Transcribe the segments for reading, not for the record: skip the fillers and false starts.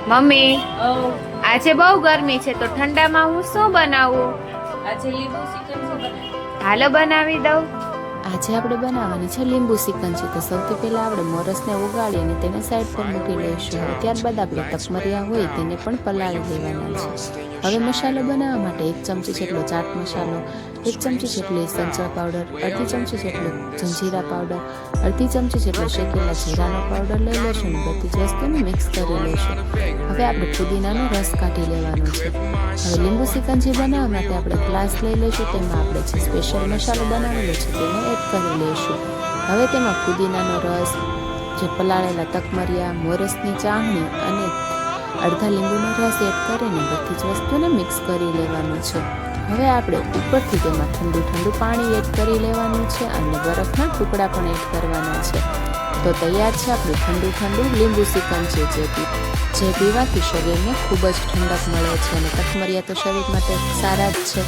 Mummy ઓ આજે બહુ ગરમી છે તો ઠંડામાં હું શું બનાવું? આજે લીંબુ ચિકન શું બનાવ્યું? હાલો બનાવી દઉં. આજે આપણે બનાવવાની છે લીંબુ સિકંજી. તો સૌથી પહેલાં આપણે મોરસને ઉગાડી અને તેને સાઈડ પર મૂકી લઈશું. હવે ત્યારબાદ આપણે તકમરિયા હોય તેને પણ પલાળી લેવાના છે. હવે મસાલો બનાવવા માટે 1 ચમચી જેટલો ચાટ મસાલો, 1 ચમચી જેટલી સંચળ પાવડર, અડધી ચમચી જેટલો જંજીરા પાવડર, અડધી ચમચી જેટલો શેકેલા જીરાનો પાવડર લઈ લઈશું અને બધી જ વસ્તુને મિક્સ કરી લઈશું. હવે આપણે પુદીનાનો રસ કાઢી લેવાનો છે. હવે લીંબુ સિકંજી બનાવવા માટે આપણે ગ્લાસ લઈ લઈશું. તેમાં આપણે જે સ્પેશિયલ મસાલો બનાવેલો છે તેને એડ કરી લઈશું. હવે તેમાં પુદીનાનો રસ, જે પલાળેલા તકમરિયા, મોરસની ચાસણી અને અડધા લીંબુનો રસ એડ કરીને બધી જ વસ્તુને મિક્સ કરી લેવાનું છે. હવે આપણે ઉપરથી તેમાં ઠંડુ પાણી એડ કરી લેવાનું છે અને બરફના ટુકડા પણ એડ કરવાના છે. તો તૈયાર છે આપણું ઠંડુ લીંબુ સિકંજી, જે પીવાથી શરીરને ખૂબ જ ઠંડક મળે છે અને તકમરિયા તો શરીર માટે સારા જ છે.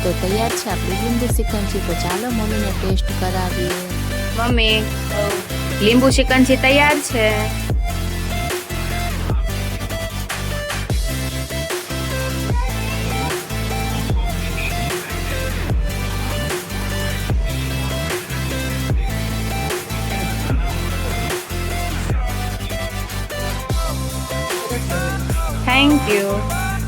તો તૈયાર છે આપણી લીંબુ સિકંજી. તો ચાલો મમ્મીને ટેસ્ટ કરાવીએ. મમ્મી લીંબુ શિકંજી તૈયાર છે. Thank you.